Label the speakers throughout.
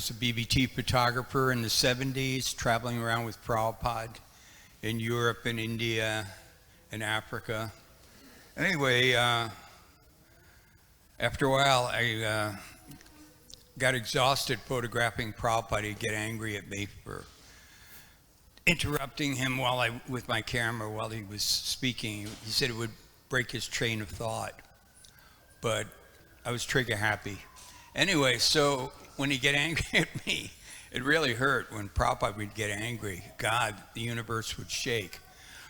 Speaker 1: was a BBT photographer in the 70s, traveling around with Prabhupada in Europe and India and Africa. Anyway, after a while, I got exhausted photographing Prabhupada. He'd get angry at me for interrupting him with my camera while he was speaking. He said it would break his train of thought, but I was trigger happy. Anyway, so when he'd get angry at me, it really hurt when Prabhupada would get angry. God, the universe would shake.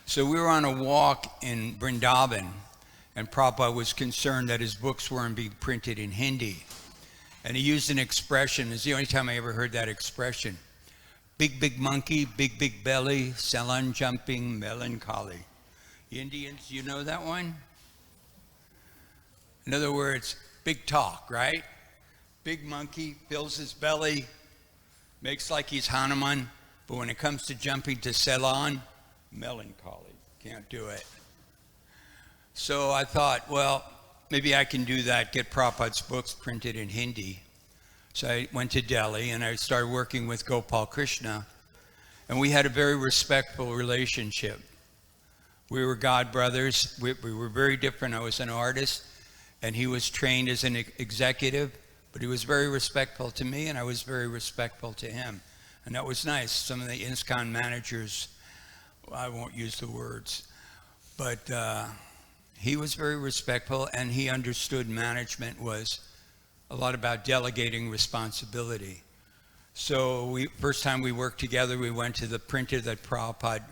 Speaker 1: So we were on a walk in Vrindavan, and Prabhupada was concerned that his books weren't being printed in Hindi. And he used an expression, it's the only time I ever heard that expression. Big, big monkey, big, big belly, salon jumping, melancholy. Indians, you know that one? In other words, big talk, right? Big monkey, fills his belly, makes like he's Hanuman, but when it comes to jumping to salon, melancholy, can't do it. So I thought, well, maybe I can do that, get Prabhupada's books printed in Hindi. So I went to Delhi and I started working with Gopal Krishna, and we had a very respectful relationship. We were God brothers. We were very different. I was an artist and he was trained as an executive, but he was very respectful to me and I was very respectful to him. And that was nice. Some of the ISKCON managers, I won't use the words, but he was very respectful, and he understood management was a lot about delegating responsibility. So first time we worked together, we went to the printer that Prabhupada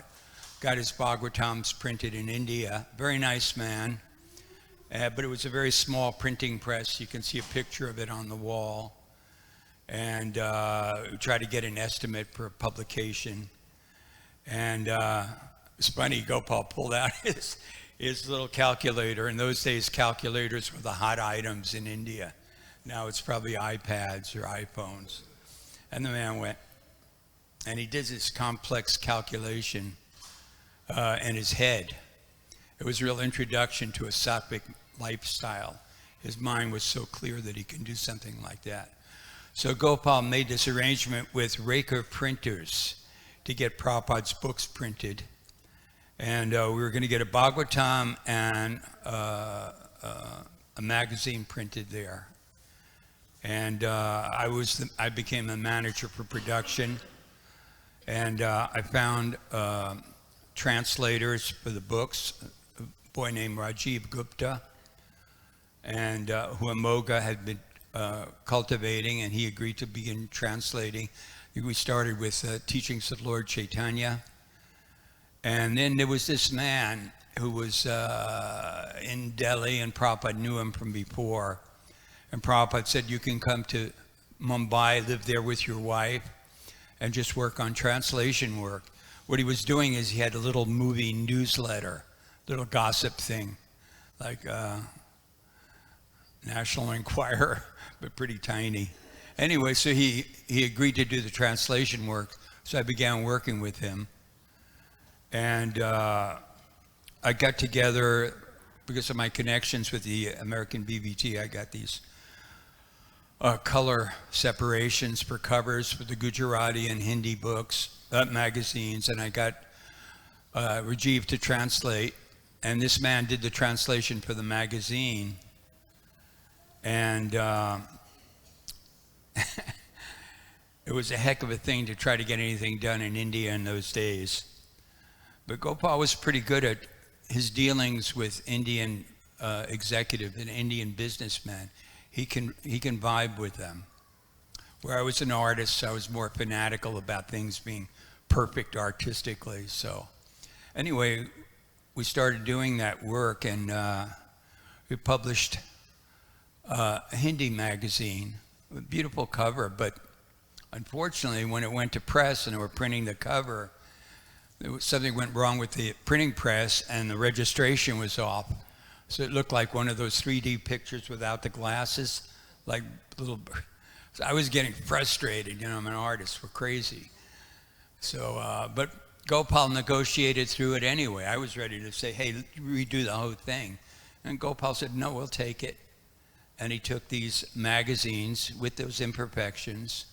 Speaker 1: got his Bhagavatams printed in India. Very nice man, but it was a very small printing press. You can see a picture of it on the wall. And we tried to get an estimate for a publication. And it's funny, Gopal pulled out his little calculator. In those days, calculators were the hot items in India. Now it's probably iPads or iPhones. And the man went, and he did this complex calculation in his head. It was a real introduction to a sattvic lifestyle. His mind was so clear that he can do something like that. So Gopal made this arrangement with Reka printers to get Prabhupada's books printed. And we were going to get a Bhagavatam and a magazine printed there. And I became a manager for production. And I found translators for the books, a boy named Rajiv Gupta, and who Amoga had been cultivating, and he agreed to begin translating. We started with teachings of Lord Chaitanya. And then there was this man who was in Delhi, and Prabhupada knew him from before. And Prabhupada said, you can come to Mumbai, live there with your wife, and just work on translation work. What he was doing is he had a little movie newsletter, little gossip thing, like National Enquirer, but pretty tiny. Anyway, so he agreed to do the translation work, so I began working with him. And I got together, because of my connections with the American BBT, I got these color separations for covers for the Gujarati and Hindi books, magazines, and I got Rajiv to translate, and this man did the translation for the magazine. And it was a heck of a thing to try to get anything done in India in those days. But Gopal was pretty good at his dealings with Indian executive and Indian businessmen. He can vibe with them. Where I was an artist, I was more fanatical about things being perfect artistically. So anyway, we started doing that work, and we published a Hindi magazine, a beautiful cover, but unfortunately when it went to press and they were printing the cover, something went wrong with the printing press and the registration was off. So it looked like one of those 3D pictures without the glasses, like little. So I was getting frustrated, I'm an artist, we're crazy. So, but Gopal negotiated through it anyway. I was ready to say, hey, redo the whole thing. And Gopal said, no, we'll take it. And he took these magazines with those imperfections,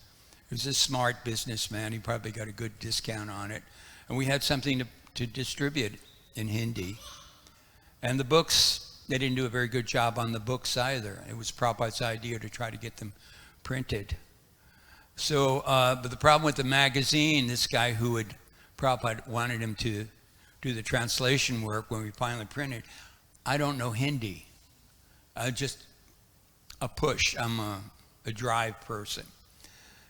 Speaker 1: He was a smart businessman. He probably got a good discount on it. And we had something to distribute in Hindi. And the books, they didn't do a very good job on the books either. It was Prabhupada's idea to try to get them printed. So, but the problem with the magazine, this guy who had, Prabhupada wanted him to do the translation work when we finally printed. I don't know Hindi. Just a push. I'm a drive person.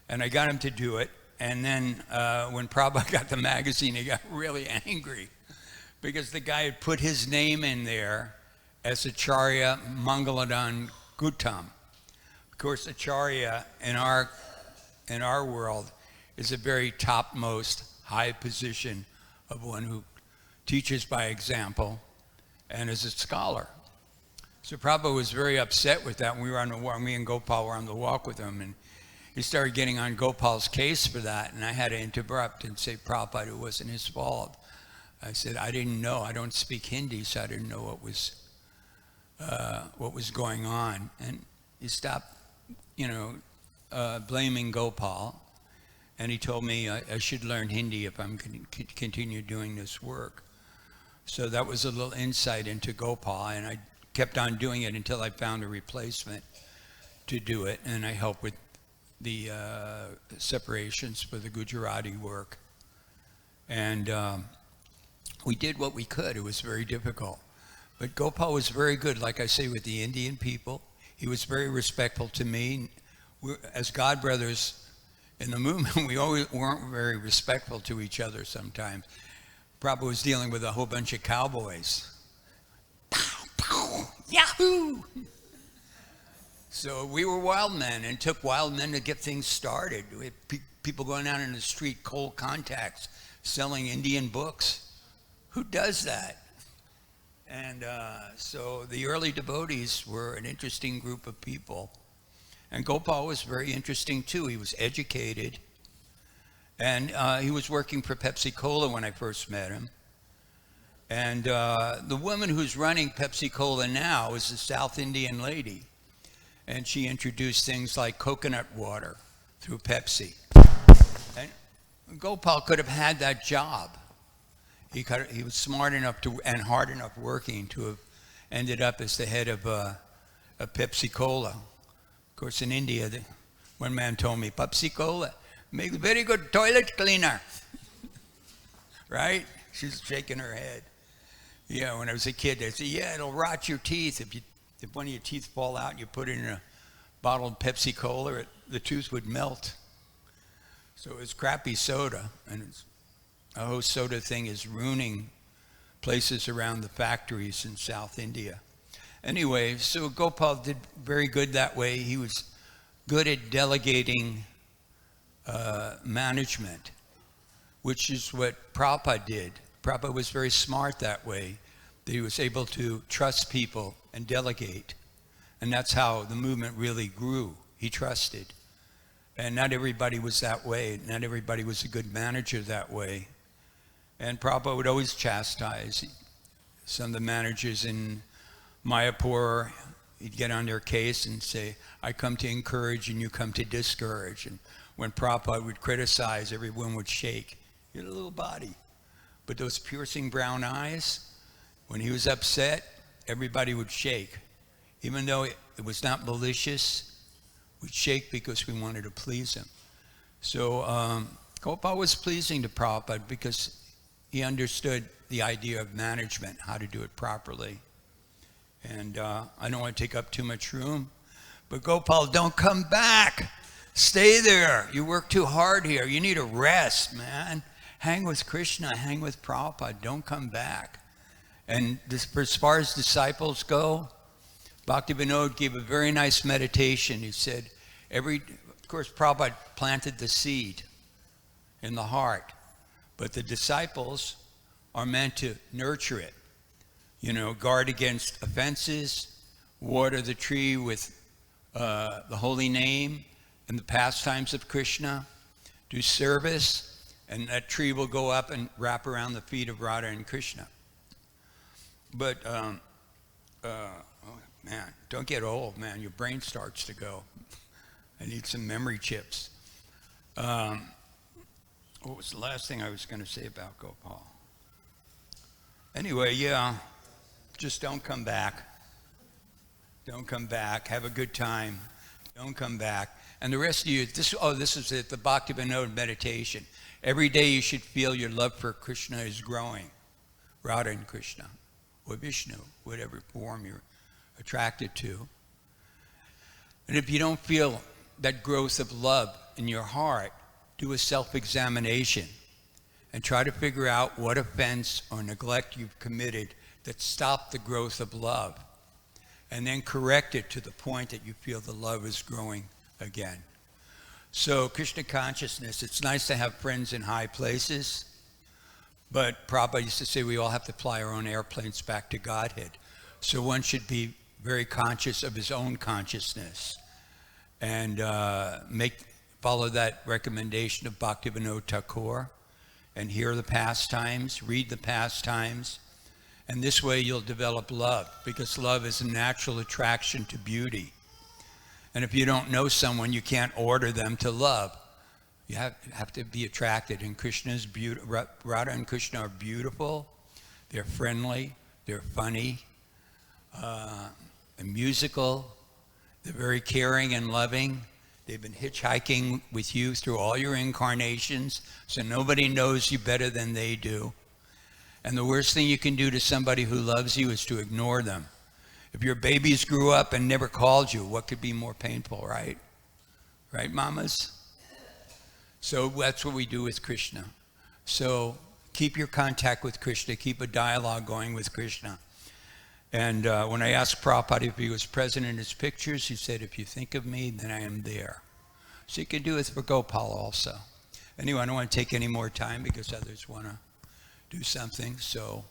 Speaker 1: And I got him to do it. And then when Prabhupada got the magazine, he got really angry because the guy had put his name in there as Acharya Mangaladhan Gautam. Of course, Acharya in our world is a very topmost high position of one who teaches by example and is a scholar. So Prabhupada was very upset with that when we were on the walk. Me and Gopal were on the walk with him, and he started getting on Gopal's case for that, and I had to interrupt and say, Prabhupada, it wasn't his fault. I said, I didn't know. I don't speak Hindi, so I didn't know what was going on. And he stopped, blaming Gopal, and he told me I should learn Hindi if I'm going to continue doing this work. So that was a little insight into Gopal, and I kept on doing it until I found a replacement to do it, and I helped with the separations for the Gujarati work. And we did what we could. It was very difficult. But Gopal was very good, like I say, with the Indian people. He was very respectful to me. As God brothers in the movement, we always weren't very respectful to each other sometimes. Prabhupada was dealing with a whole bunch of cowboys. Pow, pow, yahoo! So we were wild men, and it took wild men to get things started. We had people going out in the street, cold contacts, selling Indian books. Who does that? And so the early devotees were an interesting group of people. And Gopal was very interesting too. He was educated. And he was working for Pepsi Cola when I first met him. And the woman who's running Pepsi Cola now is a South Indian lady. And she introduced things like coconut water through Pepsi. And Gopal could have had that job. He was smart enough and hard enough working to have ended up as the head of a Pepsi Cola. Of course, in India, one man told me, Pepsi Cola makes very good toilet cleaner. Right? She's shaking her head. Yeah, when I was a kid, they said, yeah, it'll rot your teeth. If one of your teeth fall out and you put it in a bottle of Pepsi Cola, the tooth would melt. So it was crappy soda, and the whole soda thing is ruining places around the factories in South India. Anyway, so Gopal did very good that way. He was good at delegating management, which is what Prabhupada did. Prabhupada was very smart that way. He was able to trust people and delegate. And that's how the movement really grew. He trusted. And not everybody was that way. Not everybody was a good manager that way. And Prabhupada would always chastise some of the managers in Mayapur. He'd get on their case and say, I come to encourage and you come to discourage. And when Prabhupada would criticize, everyone would shake. He had a little body. But those piercing brown eyes, when he was upset, everybody would shake. Even though it was not malicious, we'd shake because we wanted to please him. So Gopal was pleasing to Prabhupada because he understood the idea of management, how to do it properly. And I don't want to take up too much room, but Gopal, don't come back. Stay there. You work too hard here. You need a rest, man. Hang with Krishna, hang with Prabhupada. Don't come back. And as far as disciples go, Bhaktivinoda gave a very nice meditation. He said, of course, Prabhupada planted the seed in the heart, but the disciples are meant to nurture it. Guard against offenses, water the tree with the holy name and the pastimes of Krishna, do service, and that tree will go up and wrap around the feet of Radha and Krishna. But, man, don't get old, man. Your brain starts to go. I need some memory chips. What was the last thing I was going to say about Gopal? Anyway, yeah, just don't come back. Don't come back. Have a good time. Don't come back. And the rest of you, this is it, the Bhaktivinoda meditation. Every day you should feel your love for Krishna is growing. Radha and Krishna, or Vishnu, whatever form you're attracted to. And if you don't feel that growth of love in your heart, do a self-examination and try to figure out what offense or neglect you've committed that stopped the growth of love, and then correct it to the point that you feel the love is growing again. So Krishna consciousness, it's nice to have friends in high places, but Prabhupada used to say we all have to fly our own airplanes back to Godhead. So one should be very conscious of his own consciousness and follow that recommendation of Bhaktivinoda Thakur and hear the pastimes, read the pastimes, and this way you'll develop love, because love is a natural attraction to beauty. And if you don't know someone, you can't order them to love. You have to be attracted. And Krishna's Radha and Krishna are beautiful, they're friendly, they're funny, and musical, they're very caring and loving. They've been hitchhiking with you through all your incarnations, so nobody knows you better than they do. And the worst thing you can do to somebody who loves you is to ignore them. If your babies grew up and never called you, what could be more painful, right? Right, mamas? So that's what we do with Krishna. So keep your contact with Krishna, keep a dialogue going with Krishna. And when I asked Prabhupada if he was present in his pictures, he said, if you think of me, then I am there. So you can do it for Gopal also. Anyway, I don't want to take any more time because others want to do something. So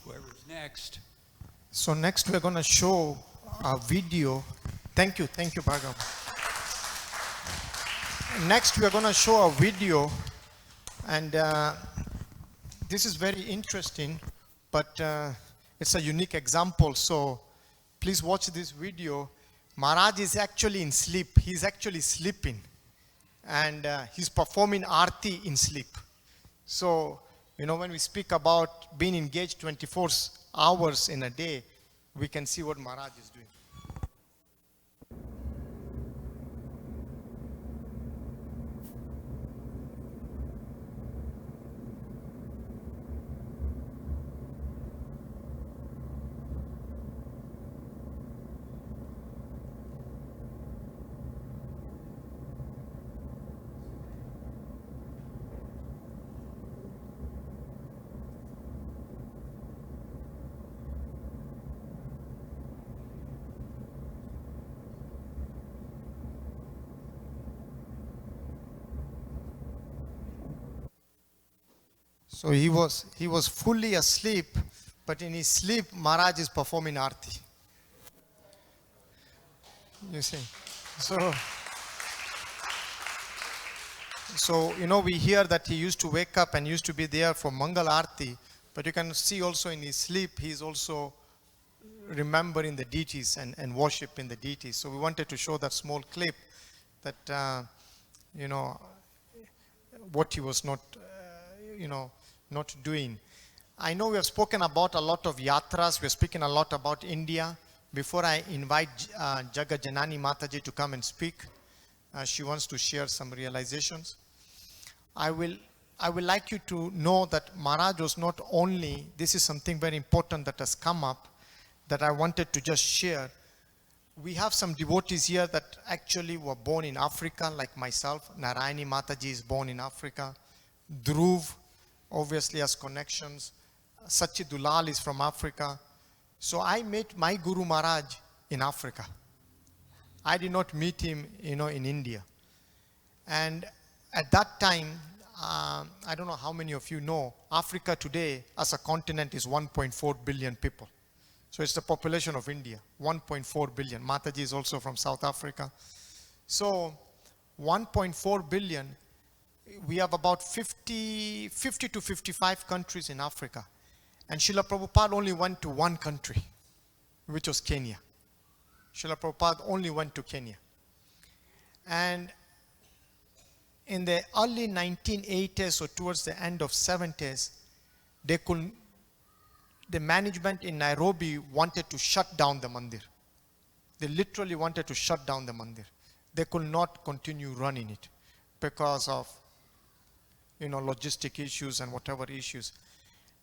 Speaker 1: whoever's next.
Speaker 2: So next we're going to show a video. Thank you, Bhagav. Next we're going to show a video, and this is very interesting, but it's a unique example. So please watch this video. Maharaj is actually in sleep. He's actually sleeping, and he's performing arti in sleep. So, you know, when we speak about being engaged 24 hours in a day, we can see what Maharaj is doing. So he was fully asleep, but in his sleep, Maharaj is performing arti. You see. So you know, we hear that he used to wake up and used to be there for Mangal Arti, but you can see also in his sleep, he's also remembering the deities and worshiping the deities. So we wanted to show that small clip that, you know, what he was not, you know, not doing. I know we have spoken about a lot of yatras. We're speaking a lot about India. Before I invite Jagat Janani Mataji to come and speak, she wants to share some realizations. I will like you to know that Maharaj was not only, this is something very important that has come up that I wanted to just share. We have some devotees here that actually were born in Africa, like myself. Narayani Mataji is born in Africa. Dhruv obviously has connections. Sachi Dulal is from Africa. So I met my Guru Maharaj in Africa. I did not meet him, you know, in India. And at that time, I don't know how many of you know, Africa today as a continent is 1.4 billion people. So it's the population of India, 1.4 billion. Mataji is also from South Africa. So 1.4 billion, we have about 50 to 55 countries in Africa. And Srila Prabhupada only went to one country, which was Kenya. Srila Prabhupada only went to Kenya. And in the early 1980s or towards the end of 70s, the management in Nairobi wanted to shut down the mandir. They literally wanted to shut down the mandir. They could not continue running it because of, logistic issues and whatever issues.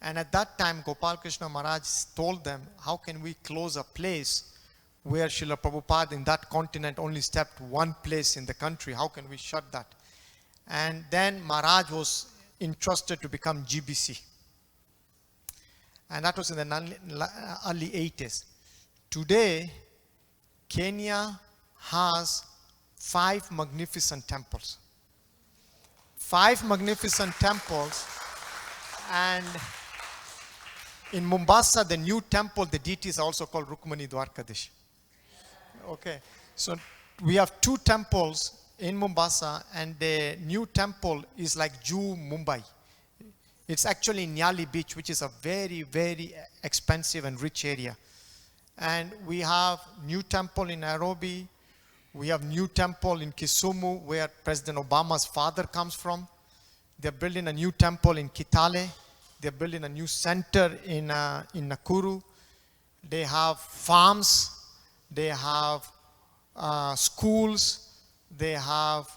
Speaker 2: And at that time, Gopal Krishna Maharaj told them, how can we close a place where Srila Prabhupada in that continent only stepped one place in the country? How can we shut that? And then Maharaj was entrusted to become GBC. And that was in the early 80s. Today, Kenya has 5 magnificent temples. 5 magnificent temples. And in Mombasa, the new temple, the deities are also called Rukmani Dwarkadish. Okay, so we have 2 temples in Mombasa, and the new temple is like Juhu Mumbai. It's actually in Nyali Beach, which is a very, very expensive and rich area. And we have new temple in Nairobi. We have new temple in Kisumu, where President Obama's father comes from. They're building a new temple in Kitale. They're building a new center in Nakuru. They have farms. They have schools. They have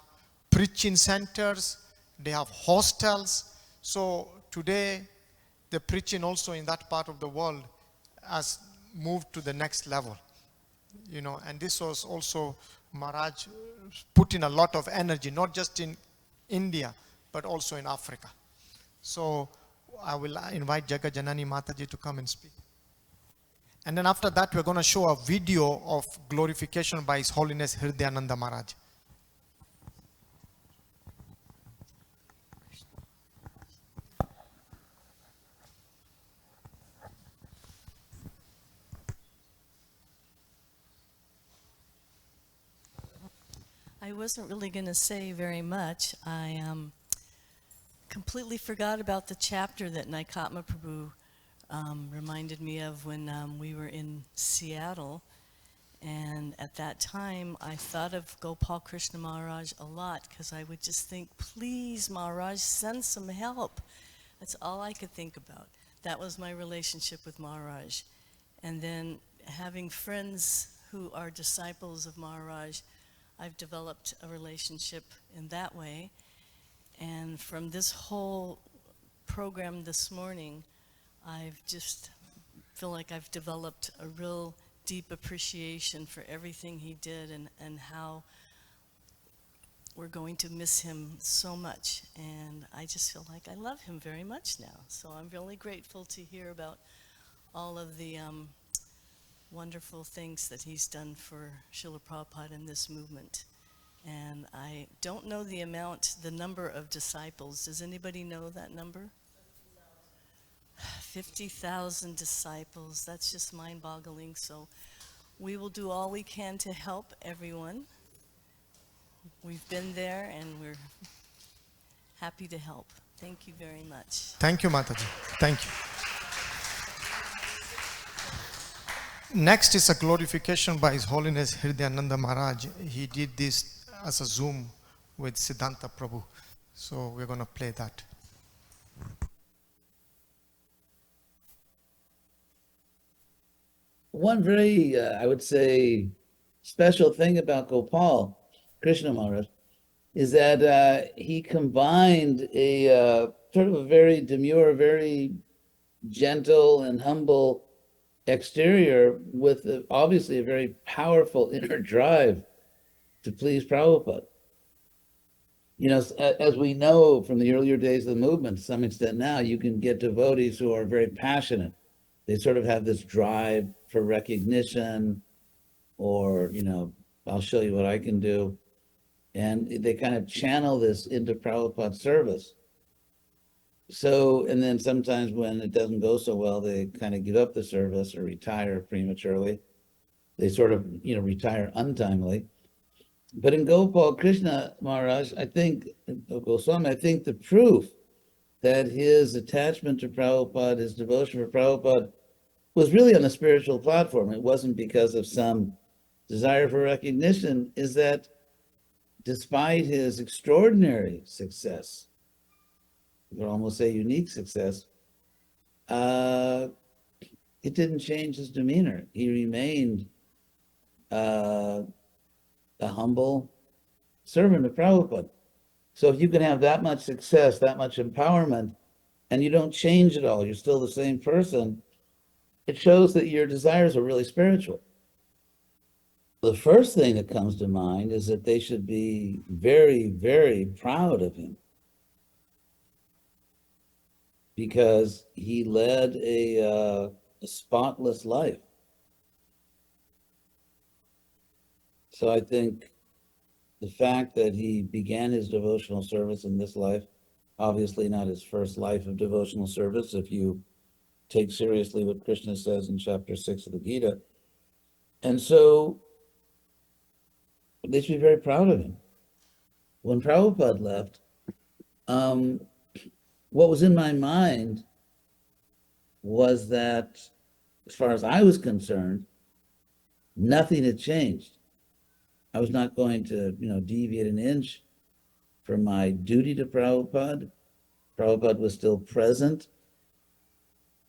Speaker 2: preaching centers. They have hostels. So today, the preaching also in that part of the world has moved to the next level. And this was also Maharaj put in a lot of energy, not just in India, but also in Africa. So I will invite Jaga Janani Mataji to come and speak. And then after that, we're going to show a video of glorification by His Holiness Hridayananda Maharaj.
Speaker 3: I wasn't really going to say very much. I completely forgot about the chapter that Naikatma Prabhu reminded me of when we were in Seattle. And at that time, I thought of Gopal Krishna Maharaj a lot, because I would just think, please, Maharaj, send some help. That's all I could think about. That was my relationship with Maharaj. And then having friends who are disciples of Maharaj, I've developed a relationship in that way. And from this whole program this morning, I've just feel like I've developed a real deep appreciation for everything he did, and how we're going to miss him so much. And I just feel like I love him very much now. So I'm really grateful to hear about all of the wonderful things that he's done for Srila Prabhupada in this movement. And I don't know the number of disciples. Does anybody know that number? 50,000 disciples. That's just mind-boggling. So we will do all we can to help everyone. We've been there, and we're happy to help. Thank you very much.
Speaker 2: Thank you, Mataji. Thank you. Next is a glorification by His Holiness Hridayananda Maharaj. He did this as a Zoom with Siddhanta Prabhu. So we're going to play that.
Speaker 4: One very, I would say, special thing about Gopal Krishna Maharaj is that he combined a sort of a very demure, very gentle and humble exterior with obviously a very powerful inner drive to please Prabhupada. As we know from the earlier days of the movement, to some extent now, you can get devotees who are very passionate. They sort of have this drive for recognition, or, I'll show you what I can do. And they kind of channel this into Prabhupada's service. So, and then sometimes when it doesn't go so well, they kind of give up the service or retire prematurely. They sort of, retire untimely. But in Gopal Krishna Maharaj, I think, Goswami, I think the proof that his attachment to Prabhupada, his devotion for Prabhupada, was really on a spiritual platform. It wasn't because of some desire for recognition, is that despite his extraordinary success, you could almost say unique success, it didn't change his demeanor. He remained a humble servant of Prabhupada. So if you can have that much success, that much empowerment, and you don't change at all, you're still the same person, it shows that your desires are really spiritual. The first thing that comes to mind is that they should be very, very proud of him because he led a spotless life. So I think the fact that he began his devotional service in this life, obviously not his first life of devotional service, if you take seriously what Krishna says in chapter 6 of the Gita. And so they should be very proud of him. When Prabhupada left, what was in my mind was that, as far as I was concerned, nothing had changed. I was not going to, deviate an inch from my duty to Prabhupada. Prabhupada was still present,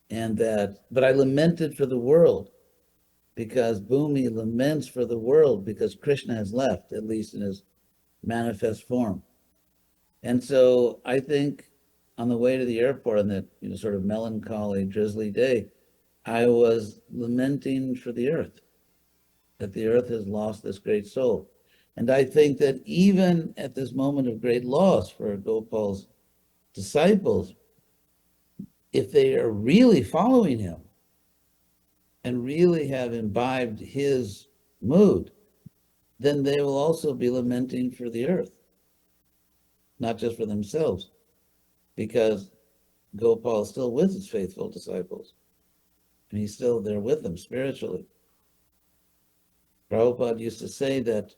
Speaker 4: but I lamented for the world because Bhumi laments for the world because Krishna has left, at least in his manifest form. And so I think on the way to the airport on that, sort of melancholy, drizzly day, I was lamenting for the earth, that the earth has lost this great soul. And I think that even at this moment of great loss for Gopal's disciples, if they are really following him and really have imbibed his mood, then they will also be lamenting for the earth, not just for themselves, because Gopal is still with his faithful disciples, and he's still there with them spiritually. Prabhupada used to say that,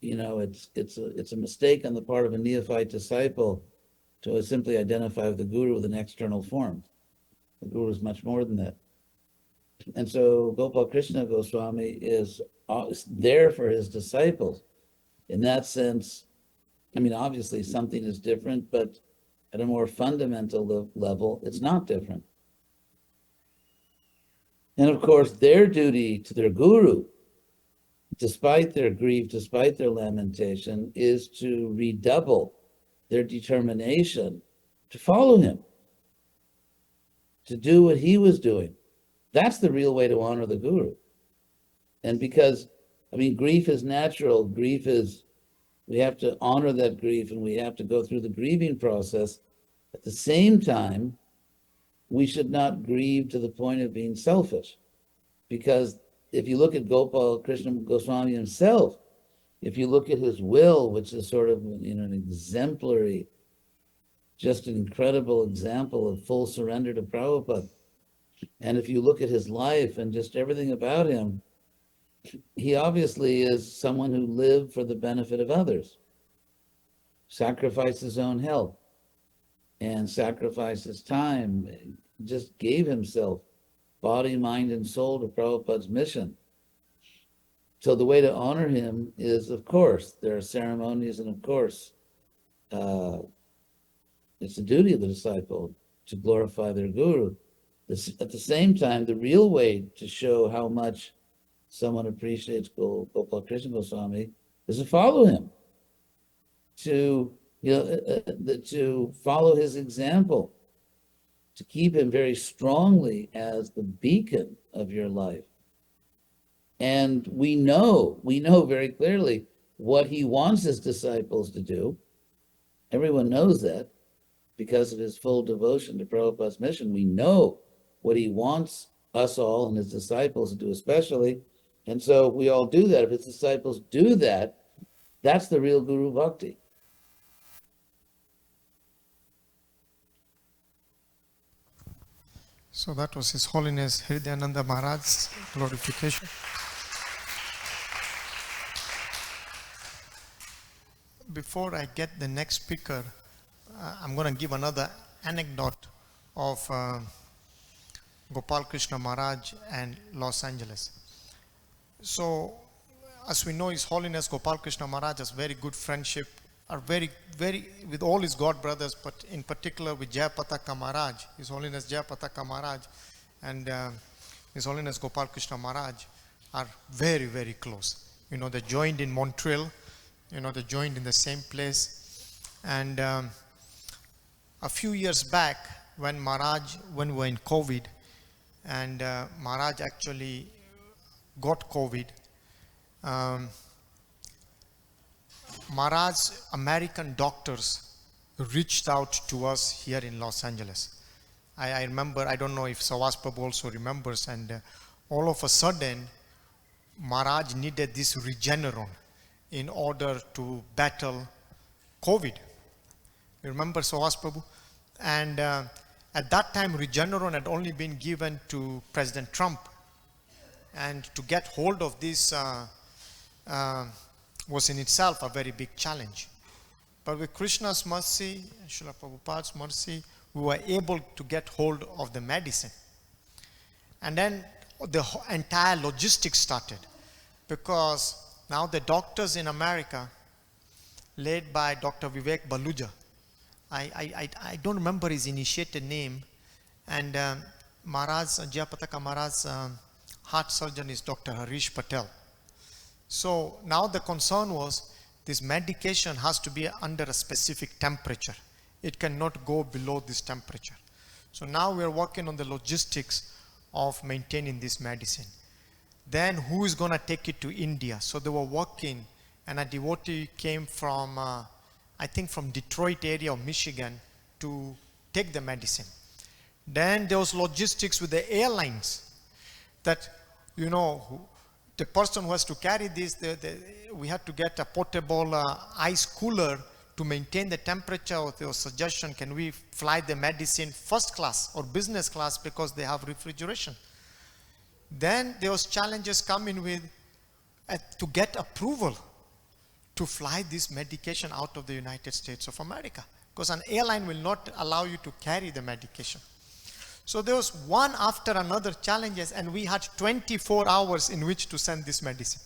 Speaker 4: it's a mistake on the part of a neophyte disciple to simply identify with the guru with an external form. The guru is much more than that. And so Gopal Krishna Goswami is there for his disciples. In that sense, obviously something is different, but at a more fundamental level, it's not different. And of course, their duty to their guru, despite their grief, despite their lamentation, is to redouble their determination to follow him, to do what he was doing. That's the real way to honor the guru. And because, grief is natural. We have to honor that grief and we have to go through the grieving process. At the same time, we should not grieve to the point of being selfish. Because if you look at Gopal Krishna Goswami himself, if you look at his will, which is sort of an exemplary, just an incredible example of full surrender to Prabhupada, and if you look at his life and just everything about him, he obviously is someone who lived for the benefit of others, sacrificed his own health, and sacrificed his time, just gave himself, body, mind, and soul to Prabhupada's mission. So the way to honor him is, of course, there are ceremonies, and of course, it's the duty of the disciple to glorify their guru. At the same time, the real way to show how much someone appreciates Gopal Krishna Goswami is to follow him, to follow his example, to keep him very strongly as the beacon of your life. And we know very clearly what he wants his disciples to do. Everyone knows that because of his full devotion to Prabhupada's mission. We know what he wants us all and his disciples to do especially. And so we all do that. If his disciples do that, that's the real Guru Bhakti.
Speaker 2: So that was His Holiness Hridayananda Maharaj's glorification. Before I get the next speaker, I'm going to give another anecdote of Gopal Krishna Maharaj and Los Angeles. So as we know, His Holiness Gopal Krishna Maharaj has very good friendship, are very, with all his God brothers, but in particular with Jayapataka Maharaj, His Holiness Jayapataka Maharaj and His Holiness Gopal Krishna Maharaj are very, very close. You know, they joined in Montreal, you know, they joined in the same place. And a few years back, when we were in COVID, and Maharaj actually got COVID, Maharaj's American doctors reached out to us here in Los Angeles. I remember, I don't know if Savas Prabhu also remembers, and all of a sudden, Maharaj needed this Regeneron in order to battle COVID. You remember Savas Prabhu? And at that time, Regeneron had only been given to President Trump. And to get hold of this was in itself a very big challenge. But with Krishna's mercy, Srila Prabhupada's mercy, we were able to get hold of the medicine. And then the entire logistics started, because now the doctors in America, led by Dr. Vivek Baluja, I don't remember his initiated name, and Jayapataka Maharaj's heart surgeon is Dr. Harish Patel. So now the concern was this medication has to be under a specific temperature. It cannot go below this temperature. So now we are working on the logistics of maintaining this medicine. Then who is going to take it to India? So they were working, and a devotee came from, I think from Detroit area of Michigan to take the medicine. Then there was logistics with the airlines, that, you know, the person who has to carry this, we had to get a portable ice cooler to maintain the temperature. Or there was suggestion, can we fly the medicine first class or business class because they have refrigeration. Then there was challenges coming with to get approval to fly this medication out of the United States of America, because an airline will not allow you to carry the medication. So there was one after another challenges, and we had 24 hours in which to send this medicine.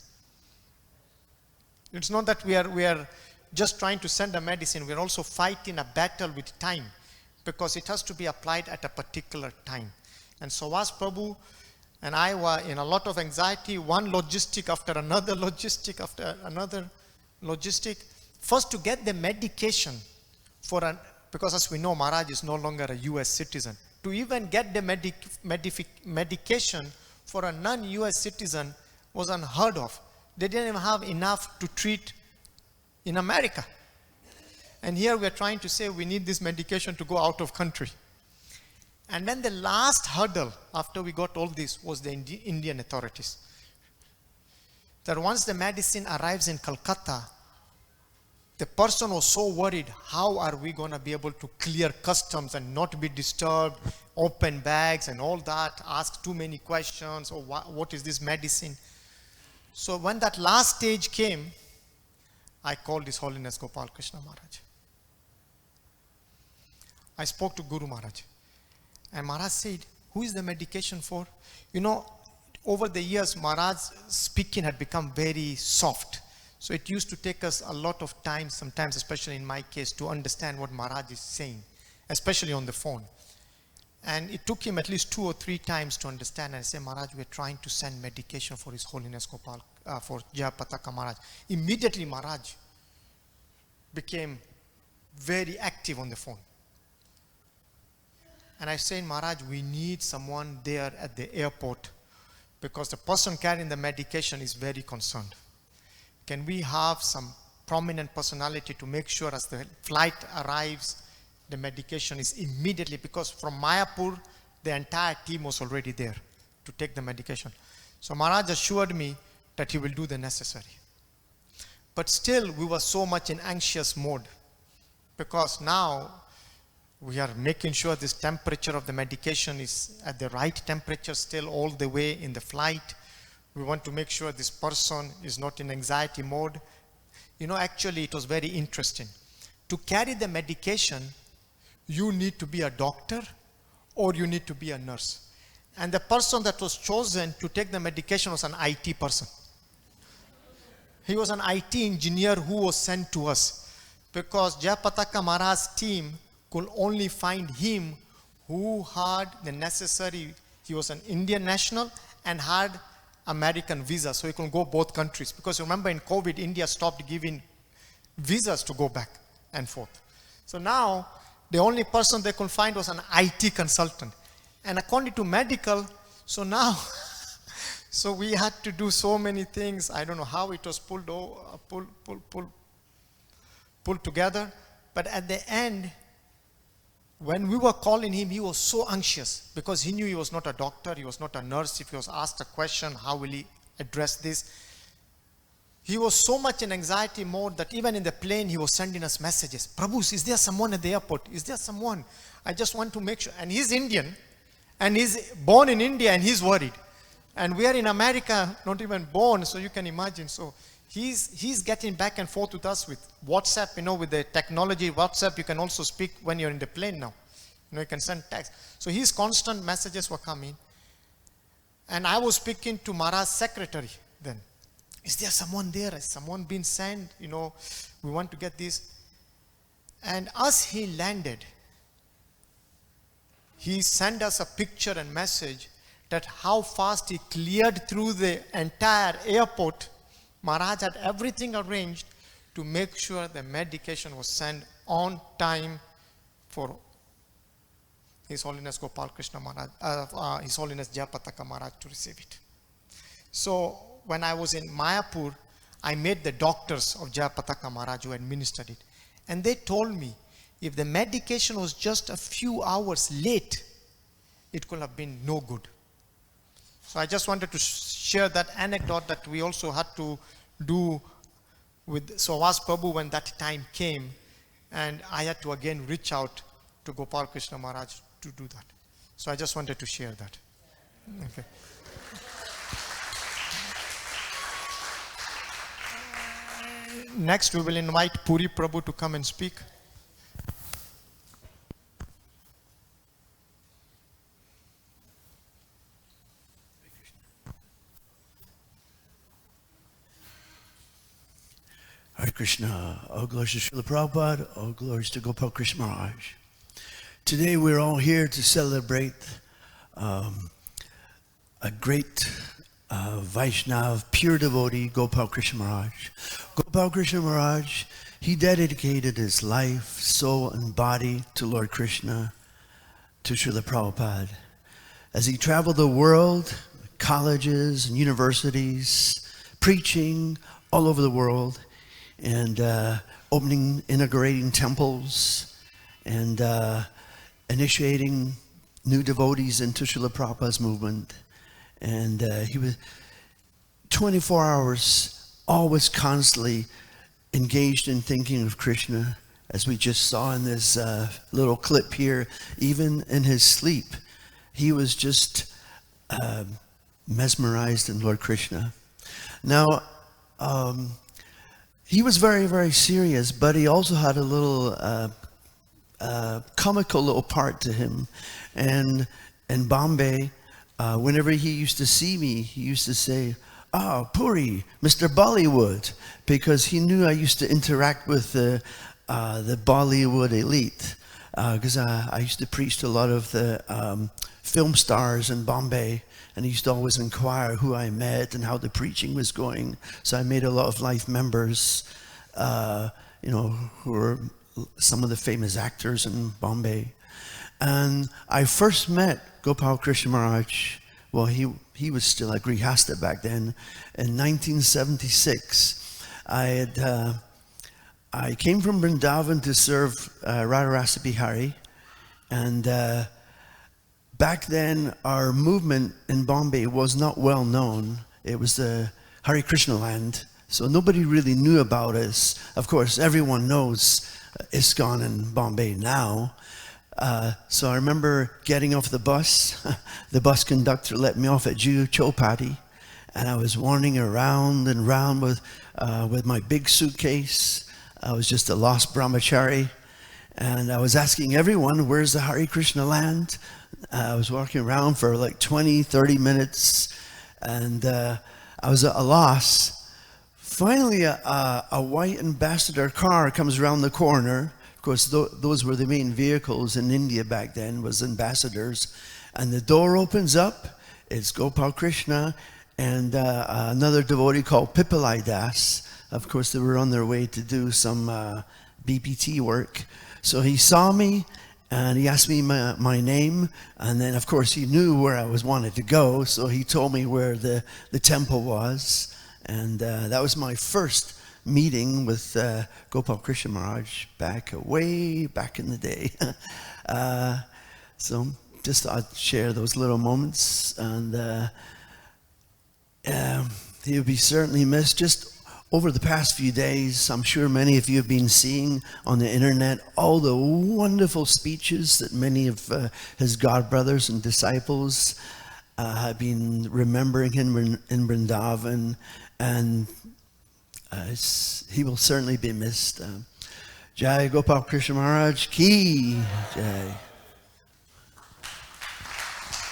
Speaker 2: It's not that we are just trying to send a medicine, we are also fighting a battle with time, because it has to be applied at a particular time. And so Savas Prabhu and I were in a lot of anxiety, one logistic after another logistic after another logistic. First to get the medication because as we know, Maharaj is no longer a US citizen. To even get the medication for a non-US citizen was unheard of. They didn't even have enough to treat in America. And here we are trying to say we need this medication to go out of country. And then the last hurdle after we got all this was the Indian authorities. That once the medicine arrives in Calcutta, the person was so worried, how are we going to be able to clear customs and not be disturbed, open bags and all that, ask too many questions, or what is this medicine? So when that last stage came, I called His Holiness Gopal Krishna Maharaj. I spoke to Guru Maharaj. And Maharaj said, who is the medication for? You know, over the years, Maharaj's speaking had become very soft. So it used to take us a lot of time, sometimes, especially in my case, to understand what Maharaj is saying, especially on the phone. And it took him at least 2 or 3 times to understand. And I said, Maharaj, we're trying to send medication for His Holiness Gopal, for Jayapataka Maharaj. Immediately, Maharaj became very active on the phone. And I said, Maharaj, we need someone there at the airport, because the person carrying the medication is very concerned. Can we have some prominent personality to make sure as the flight arrives, the medication is immediately, because from Mayapur, the entire team was already there to take the medication. So Maharaj assured me that he will do the necessary. But still, we were so much in anxious mode, because now we are making sure this temperature of the medication is at the right temperature still all the way in the flight. We want to make sure this person is not in anxiety mode. You know, actually it was very interesting. To carry the medication, you need to be a doctor or you need to be a nurse. And the person that was chosen to take the medication was an IT person. He was an IT engineer who was sent to us because Jayapataka Maharaj's team could only find him who had the necessary, he was an Indian national and had American visa, so he could go both countries. Because remember in COVID, India stopped giving visas to go back and forth. So now, the only person they could find was an IT consultant. And according to medical, so now, so we had to do so many things. I don't know how it was pulled together. But at the end, when we were calling him, he was so anxious because he knew he was not a doctor, he was not a nurse. If he was asked a question, how will he address this? He was so much in anxiety mode that even in the plane, he was sending us messages. Prabhu, is there someone at the airport? Is there someone? I just want to make sure. And he's Indian, and he's born in India, and he's worried. And we are in America, not even born, so you can imagine. So he's getting back and forth with us with WhatsApp. With the technology WhatsApp, you can also speak when you're in the plane now. You can send text. So his constant messages were coming. And I was speaking to Maharaj's secretary then. Is there someone there? Has someone been sent? We want to get this. And as he landed, he sent us a picture and message that how fast he cleared through the entire airport. Maharaj had everything arranged to make sure the medication was sent on time for His Holiness Gopal Krishna Maharaj, His Holiness Jayapataka Maharaj to receive it. So when I was in Mayapur, I met the doctors of Jayapataka Maharaj who administered it. And they told me if the medication was just a few hours late, it could have been no good. So I just wanted to share that anecdote that we also had to do with Sawaz Prabhu when that time came. And I had to again reach out to Gopal Krishna Maharaj to do that. So I just wanted to share that. Okay. Next, we will invite Puri Prabhu to come and speak.
Speaker 5: Hare Krishna, all glories to Srila Prabhupada, all glories to Gopal Krishna Maharaj. Today we're all here to celebrate a great Vaishnav, pure devotee, Gopal Krishna Maharaj. Gopal Krishna Maharaj, he dedicated his life, soul, and body to Lord Krishna, to Srila Prabhupada. As he traveled the world, colleges and universities, preaching all over the world, and inaugurating temples, and initiating new devotees into Srila Prabhupada's movement. And he was 24 hours, always constantly engaged in thinking of Krishna, as we just saw in this little clip here. Even in his sleep, he was just mesmerized in Lord Krishna. Now, he was very, very serious, but he also had a little comical little part to him. And in Bombay, whenever he used to see me, he used to say, "Oh, Puri, Mr. Bollywood," because he knew I used to interact with the Bollywood elite, because I used to preach to a lot of the film stars in Bombay, and he used to always inquire who I met and how the preaching was going. So I made a lot of life members, who were some of the famous actors in Bombay. And I first met Gopal Krishna Maharaj, well, he was still a Grihastha back then, in 1976. I came from Vrindavan to serve Radharasa Bihari, and back then our movement in Bombay was not well known. It was the Hare Krishna land, so nobody really knew about us. Of course, everyone knows ISKCON in Bombay now. So I remember getting off the bus. The bus conductor let me off at Juhu Chowpatty, and I was wandering around and around with my big suitcase. I was just a lost brahmachari, and I was asking everyone, "Where's the Hare Krishna land?" I was walking around for like 20, 30 minutes, and I was at a loss. finally, a white ambassador car comes around the corner. Of course, those were the main vehicles in India back then, was ambassadors. And the door opens up. It's Gopal Krishna and another devotee called Pipalai Das. Of course, they were on their way to do some BPT work. So he saw me and he asked me my name. And then, of course, he knew where I wanted to go. So he told me where the temple was. And that was my first meeting with Gopal Krishna Maharaj way back in the day. So just thought I'd share those little moments. And he'll be certainly missed. Just over the past few days, I'm sure many of you have been seeing on the internet all the wonderful speeches that many of his god brothers and disciples have been remembering him in Vrindavan, and he will certainly be missed. Jai Gopal Krishna Maharaj Ki Jai.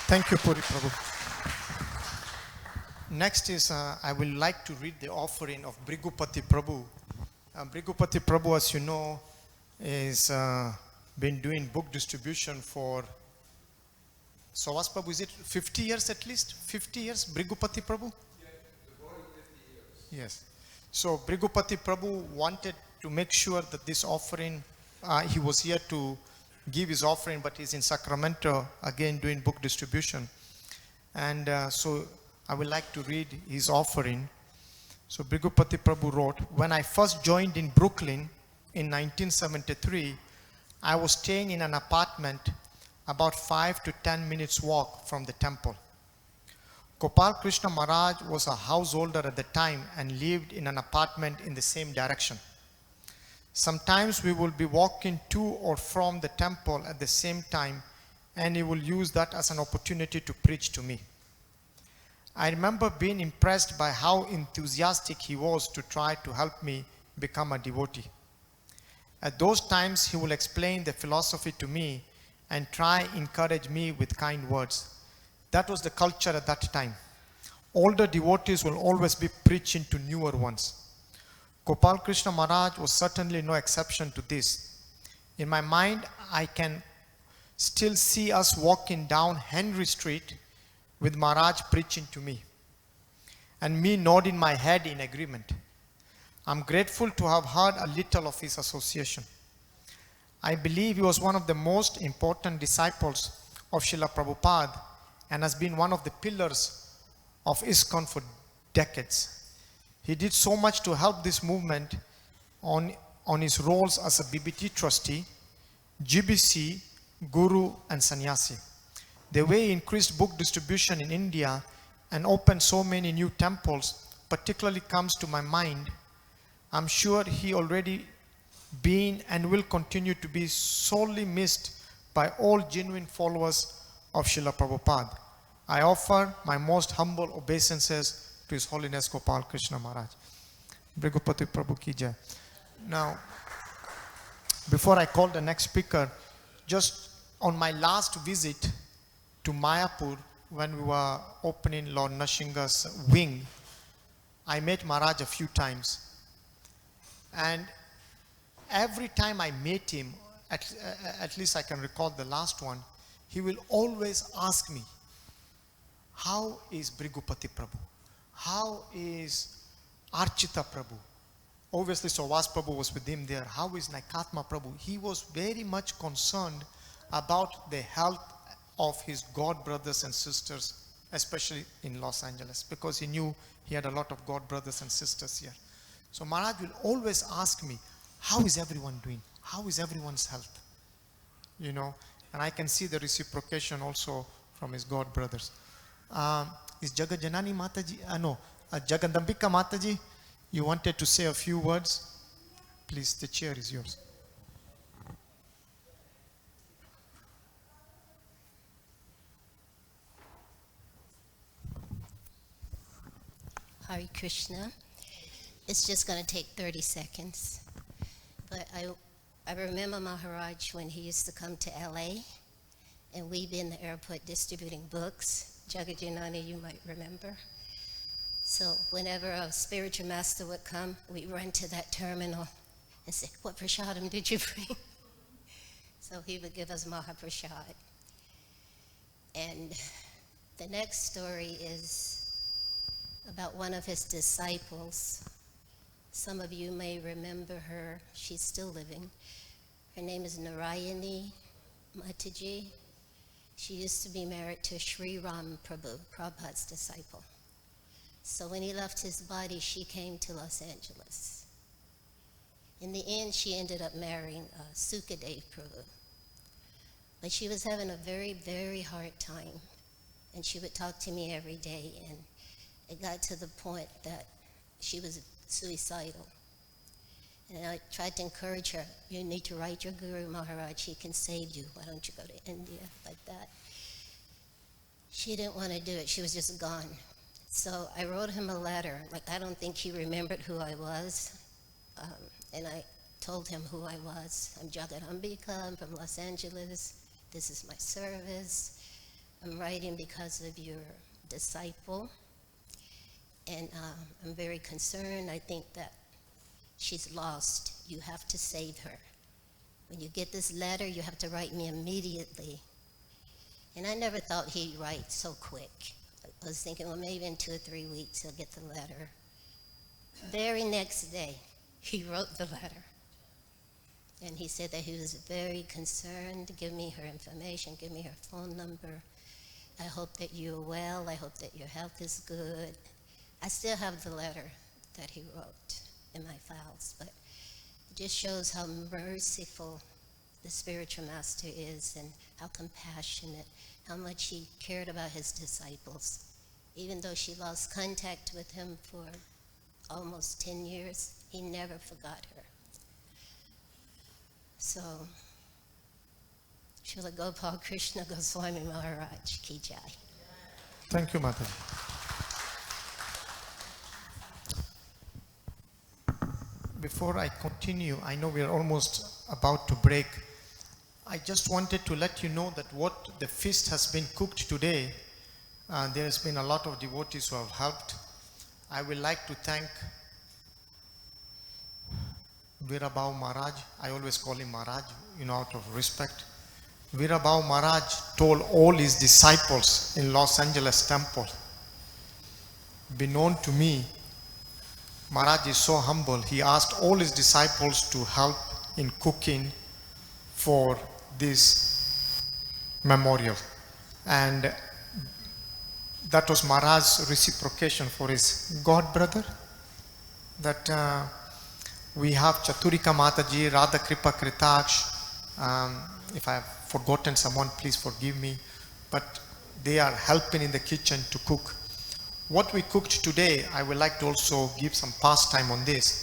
Speaker 2: Thank you, Puri Prabhu. Next is, I would like to read the offering of Brigupati Prabhu. Brigupati Prabhu, as you know, is been doing book distribution for, so was Prabhu, is it 50 years at least? 50 years, Brigupati Prabhu? Yes. So Brigupati Prabhu wanted to make sure that this offering, he was here to give his offering, but he's in Sacramento again doing book distribution. And so I would like to read his offering. So Brigupati Prabhu wrote, when I first joined in Brooklyn in 1973, I was staying in an apartment about 5 to 10 minutes walk from the temple. Gopal Krishna Maharaj was a householder at the time and lived in an apartment in the same direction. Sometimes we will be walking to or from the temple at the same time, and he will use that as an opportunity to preach to me. I remember being impressed by how enthusiastic he was to try to help me become a devotee. At those times, he will explain the philosophy to me and try encourage me with kind words. That was the culture at that time. Older devotees will always be preaching to newer ones. Gopal Krishna Maharaj was certainly no exception to this. In my mind, I can still see us walking down Henry Street with Maharaj preaching to me and me nodding my head in agreement. I'm grateful to have heard a little of his association. I believe he was one of the most important disciples of Srila Prabhupada and has been one of the pillars of ISKCON for decades. He did so much to help this movement on his roles as a BBT trustee, GBC, Guru, and Sannyasi. The way he increased book distribution in India and opened so many new temples particularly comes to my mind. I'm sure he already been and will continue to be sorely missed by all genuine followers of Srila Prabhupada. I offer my most humble obeisances to His Holiness Gopal Krishna Maharaj. Brigupati Prabhu Ki Jai. Now, before I call the next speaker, just on my last visit to Mayapur, when we were opening Lord Nashinga's wing, I met Maharaj a few times. And every time I met him, at least I can recall the last one, he will always ask me, how is Brigupati Prabhu? How is Archita Prabhu? Obviously, Sovas Prabhu was with him there. How is Naikatma Prabhu? He was very much concerned about the health of his god brothers and sisters, especially in Los Angeles, because he knew he had a lot of god brothers and sisters here. So Maharaj will always ask me, how is everyone doing? How is everyone's health? You know, and I can see the reciprocation also from his god brothers. Is Jagajanani Mataji? Jagadambika Mataji, you wanted to say a few words? Please, the chair is yours.
Speaker 6: Hare Krishna. It's just going to take 30 seconds. But I remember Maharaj when he used to come to LA, and we'd be in the airport distributing books. Jagajanani, you might remember. So whenever a spiritual master would come, we run to that terminal and say, "What prasadam did you bring?" So he would give us Mahaprasad. And the next story is about one of his disciples. Some of you may remember her. She's still living. Her name is Narayani Mataji. She used to be married to Sri Ram Prabhu, Prabhupada's disciple. So when he left his body, she came to Los Angeles. In the end, she ended up marrying Sukadev Prabhu. But she was having a very, very hard time. And she would talk to me every day. And it got to the point that she was suicidal. And I tried to encourage her, "You need to write your Guru Maharaj, he can save you. Why don't you go to India?" Like that. She didn't want to do it. She was just gone. So I wrote him a letter. Like, I don't think he remembered who I was. And I told him who I was. "I'm Jagadambika, I'm from Los Angeles. This is my service. I'm writing because of your disciple. And I'm very concerned. I think that she's lost. You have to save her. When you get this letter, you have to write me immediately." And I never thought he'd write so quick. I was thinking, well, maybe in 2 or 3 weeks he'll get the letter. Very next day, he wrote the letter. And he said that he was very concerned. "Give me her information, give me her phone number. I hope that you're well. I hope that your health is good." I still have the letter that he wrote in my files, but it just shows how merciful the spiritual master is and how compassionate, how much he cared about his disciples. Even though she lost contact with him for almost 10 years, he never forgot her. So, Srila Gopal Krishna Goswami Maharaj Ki Jai.
Speaker 2: Thank you, Mataji. Before I continue, I know we are almost about to break. I just wanted to let you know that what the feast has been cooked today, there has been a lot of devotees who have helped. I would like to thank Virabhav Maharaj. I always call him Maharaj, out of respect. Virabhav Maharaj told all his disciples in Los Angeles temple, "Be known to me." Maharaj is so humble. He asked all his disciples to help in cooking for this memorial. And that was Maharaj's reciprocation for his god brother. That we have Chaturika Mataji, Radha Kripa Kritaksh. If I have forgotten someone, please forgive me. But they are helping in the kitchen to cook. What we cooked today, I would like to also give some pastime on this.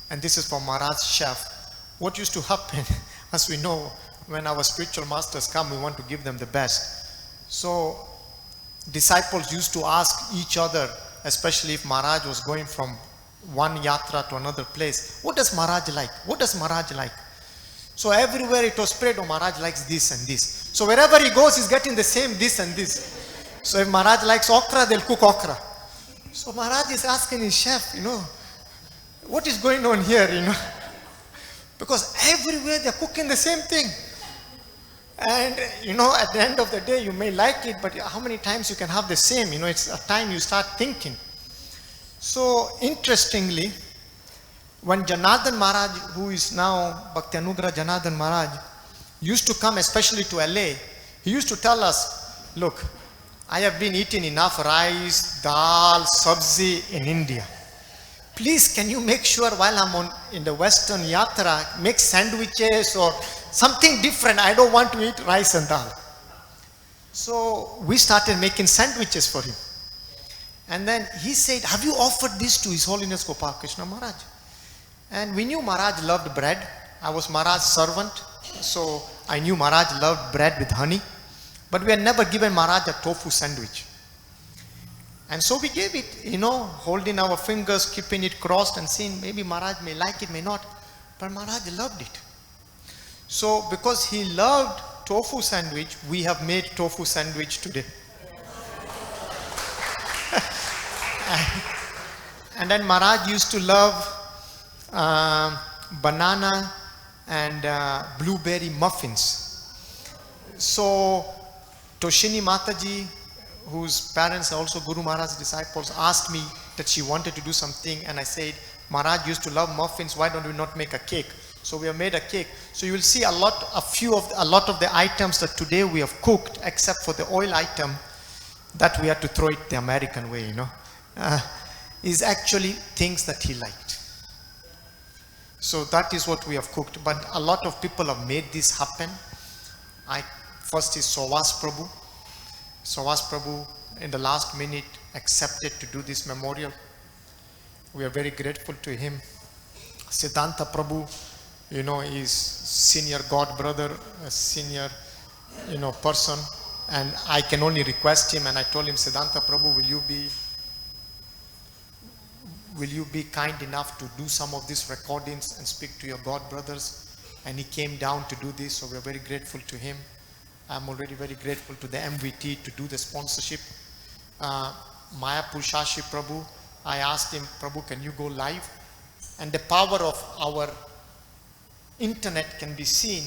Speaker 2: And this is for Maharaj's chef. What used to happen, as we know, when our spiritual masters come, we want to give them the best. So disciples used to ask each other, especially if Maharaj was going from one yatra to another place, "What does Maharaj like? What does Maharaj like?" So everywhere it was spread, "Oh, Maharaj likes this and this." So wherever he goes, he's getting the same this and this. So if Maharaj likes okra, they'll cook okra. So Maharaj is asking his chef, what is going on here, Because everywhere they're cooking the same thing. And, at the end of the day, you may like it, but how many times you can have the same? It's a time you start thinking. So interestingly, when Janardhan Maharaj, who is now Bhakti Anugrah Janardhan Maharaj, used to come especially to LA, he used to tell us, "Look, I have been eating enough rice, dal, sabzi in India. Please, can you make sure while I'm in the Western Yatra, make sandwiches or something different. I don't want to eat rice and dal." So we started making sandwiches for him. And then he said, "Have you offered this to His Holiness Gopal Krishna Maharaj?" And we knew Maharaj loved bread. I was Maharaj's servant, so I knew Maharaj loved bread with honey. But we had never given Maharaj a tofu sandwich. And so we gave it, holding our fingers, keeping it crossed and seeing maybe Maharaj may like it, may not. But Maharaj loved it. So because he loved tofu sandwich, we have made tofu sandwich today. And then Maharaj used to love banana and blueberry muffins. So Toshini Mataji, whose parents are also Guru Maharaj's disciples, asked me that she wanted to do something, and I said, Maharaj used to love muffins, why don't we not make a cake? So we have made a cake. So you will see a lot of the items that today we have cooked, except for the oil item, that we had to throw it the American way, you know, is actually things that he liked. So that is what we have cooked. But a lot of people have made this happen. First is Sovas Prabhu. Sovas Prabhu in the last minute accepted to do this memorial. We are very grateful to him. Siddhanta Prabhu, you know, is senior god brother, a senior, you know, person. And I can only request him, and I told him, Siddhanta Prabhu, will you be kind enough to do some of these recordings and speak to your god brothers? And he came down to do this, so we are very grateful to him. I'm already very grateful to the MVT to do the sponsorship. Mayapur Shashi Prabhu, I asked him, Prabhu, can you go live? And the power of our internet can be seen,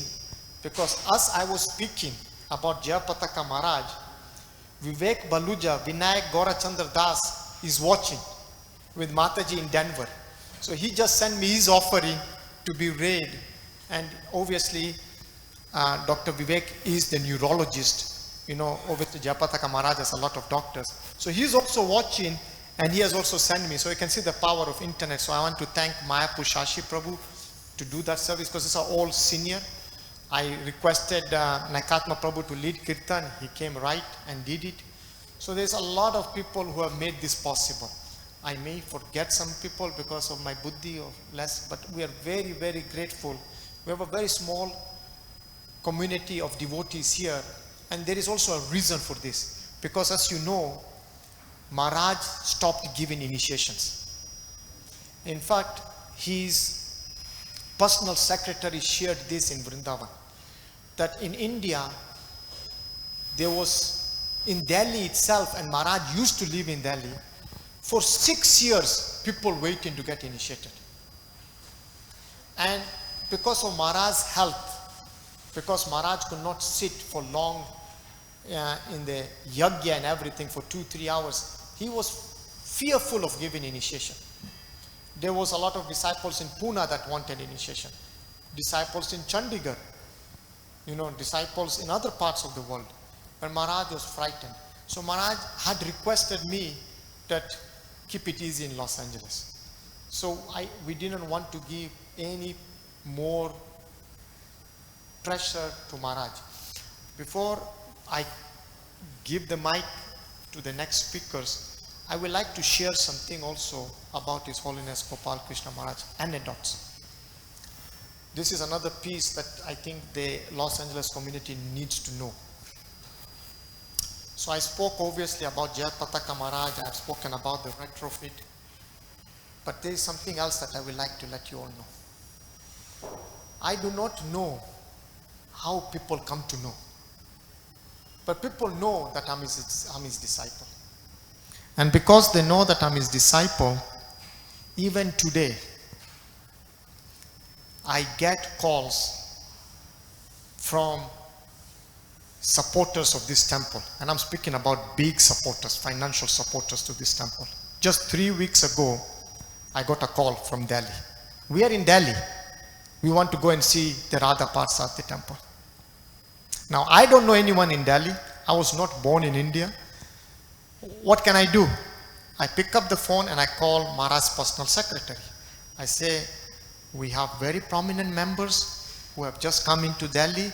Speaker 2: because as I was speaking about Jayapataka Maharaj, Vivek Baluja, Vinayak Gaurachandra Das is watching with Mataji in Denver. So he just sent me his offering to be read. And obviously, Dr. Vivek is the neurologist. You know, obviously Jayapataka Maharaj has a lot of doctors. So he's also watching, and he has also sent me. So you can see the power of internet. So I want to thank Mayapur Shashi Prabhu to do that service, because these are all senior. I requested Naikatma Prabhu to lead Kirtan. He came right and did it. So there's a lot of people who have made this possible. I may forget some people because of my buddhi or less, but we are very, very grateful. We have a very small community of devotees here, and there is also a reason for this, because as you know, Maharaj stopped giving initiations. In fact, his personal secretary shared this in Vrindavan, that in India, there was, in Delhi itself, and Maharaj used to live in Delhi, for 6 years, people waiting to get initiated. And because of Maharaj's health, because Maharaj could not sit for long in the yajna and everything for 2-3 hours, he was fearful of giving initiation. There was a lot of disciples in Pune that wanted initiation, disciples in Chandigarh, you know, disciples in other parts of the world. But Maharaj was frightened. So Maharaj had requested me that keep it easy in Los Angeles. So we didn't want to give any more pressure to Maharaj. Before I give the mic to the next speakers, I would like to share something also about His Holiness Gopal Krishna Maharaj, anecdotes. This is another piece that I think the Los Angeles community needs to know. So I spoke obviously about Jayapataka Maharaj, I have spoken about the retrofit, but there is something else that I would like to let you all know. I do not know how people come to know, but people know that I'm his disciple. And because they know that I'm his disciple, even today, I get calls from supporters of this temple. And I'm speaking about big supporters, financial supporters to this temple. Just 3 weeks ago, I got a call from Delhi. We are in Delhi. We want to go and see the Radha parts of the temple. Now, I don't know anyone in Delhi. I was not born in India. What can I do? I pick up the phone and I call Maharaj's personal secretary. I say, we have very prominent members who have just come into Delhi.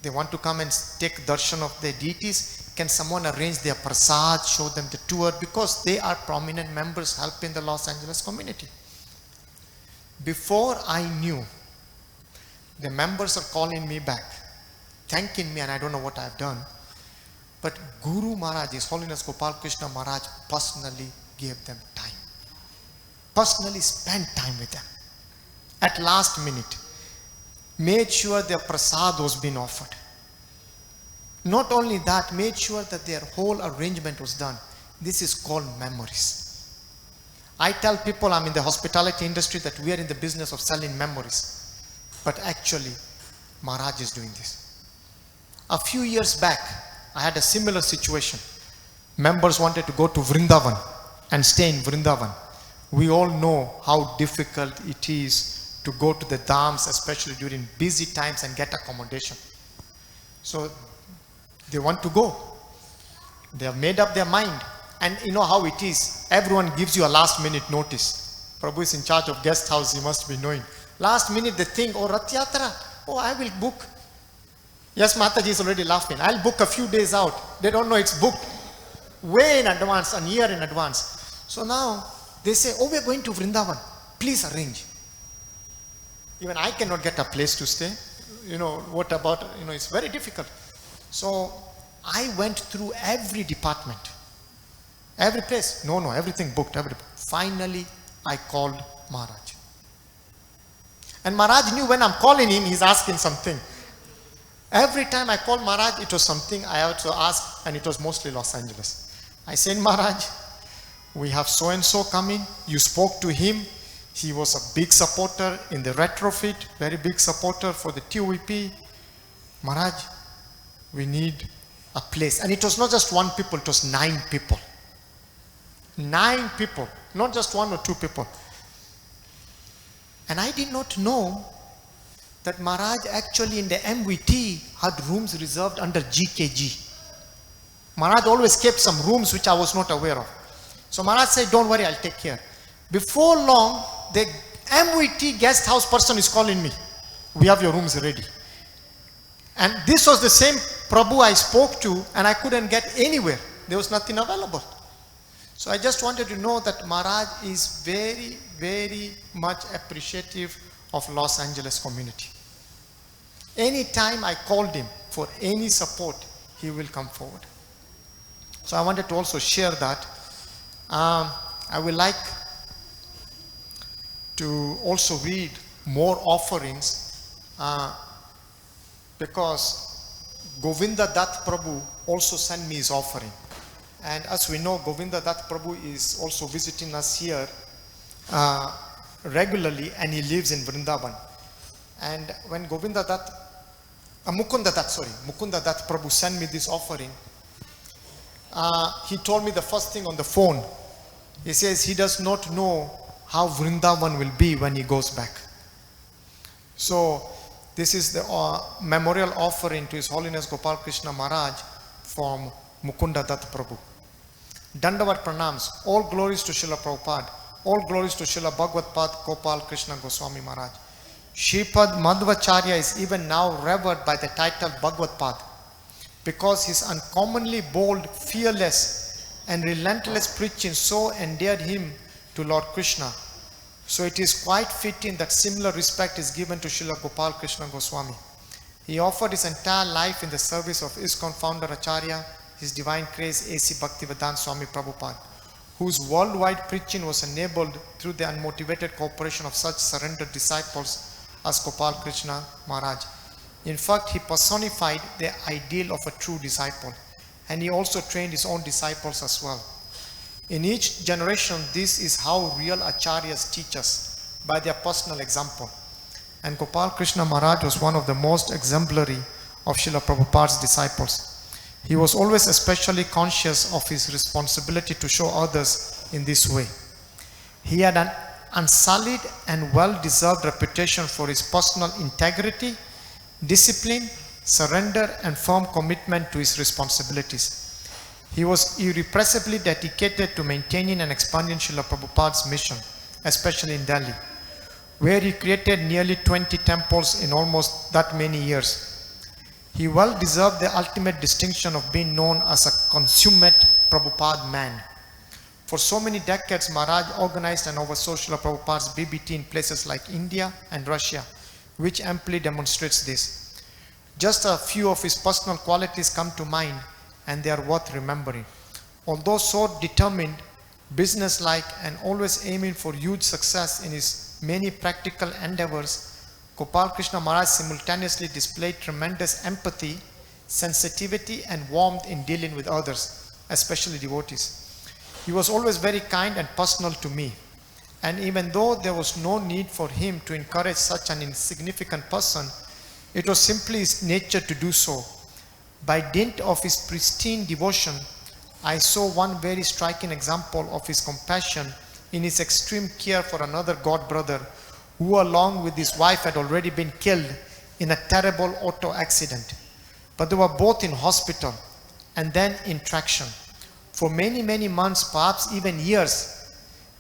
Speaker 2: They want to come and take darshan of their deities. Can someone arrange their prasad, show them the tour? Because they are prominent members helping the Los Angeles community. Before I knew, the members are calling me back, thanking me, and I don't know what I have done. But Guru Maharaj, His Holiness Gopal Krishna Maharaj, personally gave them time. Personally spent time with them. At last minute, made sure their prasad was being offered. Not only that, made sure that their whole arrangement was done. This is called memories. I tell people I'm in the hospitality industry that we are in the business of selling memories. But actually, Maharaj is doing this. A few years back, I had a similar situation. Members wanted to go to Vrindavan and stay in Vrindavan. We all know how difficult it is to go to the dhams, especially during busy times, and get accommodation. So they want to go. They have made up their mind. And you know how it is. Everyone gives you a last minute notice. Prabhu is in charge of guest house, he must be knowing. Last minute they think, oh, Rath Yatra, oh, I will book. Yes, Mataji is already laughing. I'll book a few days out. They don't know it's booked way in advance, a year in advance. So now they say, oh, we're going to Vrindavan. Please arrange. Even I cannot get a place to stay. You know, what about, it's very difficult. So I went through every department. Every place. No, everything booked. Finally, I called Maharaj. And Maharaj knew when I'm calling him, he's asking something. Every time I called Maharaj, it was something I had to ask, and it was mostly Los Angeles. I said, Maharaj, we have so-and-so coming. You spoke to him. He was a big supporter in the retrofit, very big supporter for the TOEP. Maharaj, we need a place. And it was not just one people, it was 9 people. 9 people, not just 1 or 2 people. And I did not know that Maharaj actually in the MVT had rooms reserved under GKG. Maharaj always kept some rooms which I was not aware of. So Maharaj said, don't worry, I'll take care. Before long, the MVT guest house person is calling me. We have your rooms ready. And this was the same Prabhu I spoke to, and I couldn't get anywhere. There was nothing available. So I just wanted to know that Maharaj is very, very much appreciative of Los Angeles community. Anytime I called him for any support, he will come forward. So I wanted to also share that. I would like to also read more offerings because Govinda Dutt Prabhu also sent me his offering. And as we know, Govinda Dutt Prabhu is also visiting us here regularly, and he lives in Vrindavan. And when Mukunda Dutt Prabhu sent me this offering, he told me the first thing on the phone. He says he does not know how Vrindavan will be when he goes back. So this is the memorial offering to His Holiness Gopal Krishna Maharaj from Mukunda Dutt Prabhu. Dandavat Pranams, all glories to Srila Prabhupada, all glories to Srila Bhagavad Pad Gopal Krishna Goswami Maharaj. Shripad Madhvacharya is even now revered by the title Bhagavad Pad because his uncommonly bold, fearless and relentless preaching so endeared him to Lord Krishna. So it is quite fitting that similar respect is given to Srila Gopal Krishna Goswami. He offered his entire life in the service of ISKCON founder Acharya, His Divine Grace A.C. Bhaktivedanta Swami Prabhupada, whose worldwide preaching was enabled through the unmotivated cooperation of such surrendered disciples as Gopal Krishna Maharaj. In fact, he personified the ideal of a true disciple, and he also trained his own disciples as well. In each generation, this is how real Acharyas teach us, by their personal example. And Gopal Krishna Maharaj was one of the most exemplary of Srila Prabhupada's disciples. He was always especially conscious of his responsibility to show others in this way. He had an unsullied and well-deserved reputation for his personal integrity, discipline, surrender, and firm commitment to his responsibilities. He was irrepressibly dedicated to maintaining and expanding Srila Prabhupada's mission, especially in Delhi, where he created nearly 20 temples in almost that many years. He well deserved the ultimate distinction of being known as a consummate Prabhupada man. For so many decades, Maharaj organized and oversaw Srila Prabhupada's BBT in places like India and Russia, which amply demonstrates this. Just a few of his personal qualities come to mind, and they are worth remembering. Although so determined, businesslike, and always aiming for huge success in his many practical endeavors, Gopal Krishna Maharaj simultaneously displayed tremendous empathy, sensitivity, and warmth in dealing with others, especially devotees. He was always very kind and personal to me. And even though there was no need for him to encourage such an insignificant person, it was simply his nature to do so. By dint of his pristine devotion, I saw one very striking example of his compassion in his extreme care for another god brother who along with his wife had already been killed in a terrible auto accident. But they were both in hospital and then in traction for many, many months, perhaps even years.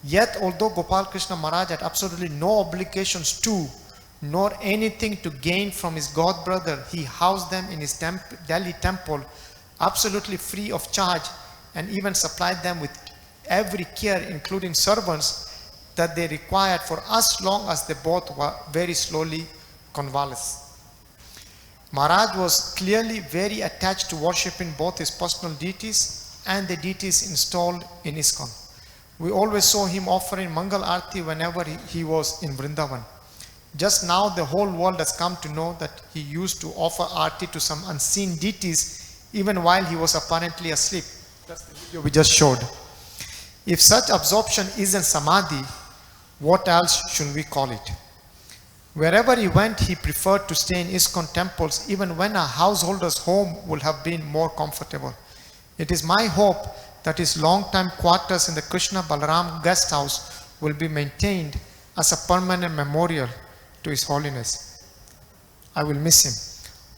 Speaker 2: Yet, although Gopal Krishna Maharaj had absolutely no obligations to, nor anything to gain from his god brother, he housed them in his Delhi temple absolutely free of charge, and even supplied them with every care, including servants, that they required for as long as they both were very slowly convalescent. Maharaj was clearly very attached to worshipping both his personal deities and the deities installed in ISKCON. We always saw him offering Mangal Arti whenever he was in Vrindavan. Just now the whole world has come to know that he used to offer Arti to some unseen deities even while he was apparently asleep. That's the video we just showed. If such absorption isn't Samadhi, what else should we call it? Wherever he went, he preferred to stay in ISKCON temples even when a householder's home would have been more comfortable. It is my hope that his long-time quarters in the Krishna Balaram guest house will be maintained as a permanent memorial to His Holiness. I will miss him.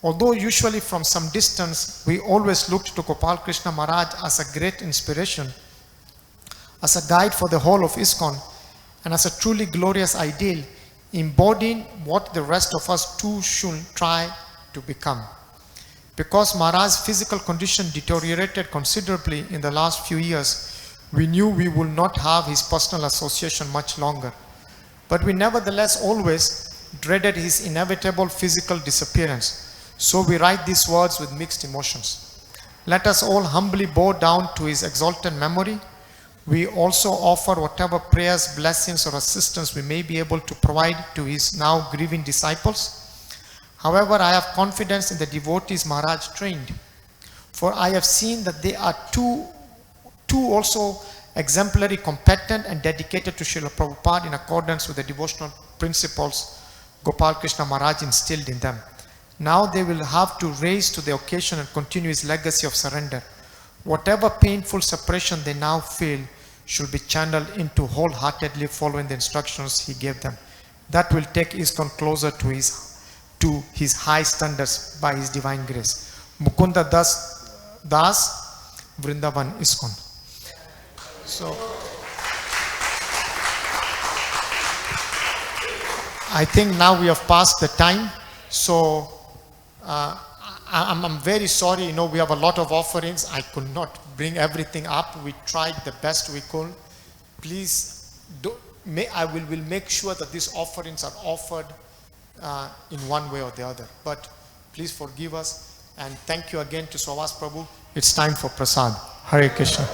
Speaker 2: Although usually from some distance, we always looked to Gopal Krishna Maharaj as a great inspiration, as a guide for the whole of ISKCON, and as a truly glorious ideal, embodying what the rest of us too should try to become. Because Maharaj's physical condition deteriorated considerably in the last few years, we knew we would not have his personal association much longer. But we nevertheless always dreaded his inevitable physical disappearance. So we write these words with mixed emotions. Let us all humbly bow down to his exalted memory. We also offer whatever prayers, blessings, or assistance we may be able to provide to his now grieving disciples. However, I have confidence in the devotees Maharaj trained, for I have seen that they are too also exemplary, competent, and dedicated to Srila Prabhupada in accordance with the devotional principles Gopal Krishna Maharaj instilled in them. Now they will have to raise to the occasion and continue his legacy of surrender. Whatever painful separation they now feel should be channeled into wholeheartedly following the instructions he gave them. That will take ISKCON closer to his high standards by his divine grace. Mukunda Das, Vrindavan ISKCON. So, I think now we have passed the time. So, I'm very sorry, we have a lot of offerings. I could not bring everything up. We tried the best we could. Please, I will make sure that these offerings are offered in one way or the other. But please forgive us, and thank you again to Savas Prabhu. It's time for Prasad. Hare Krishna.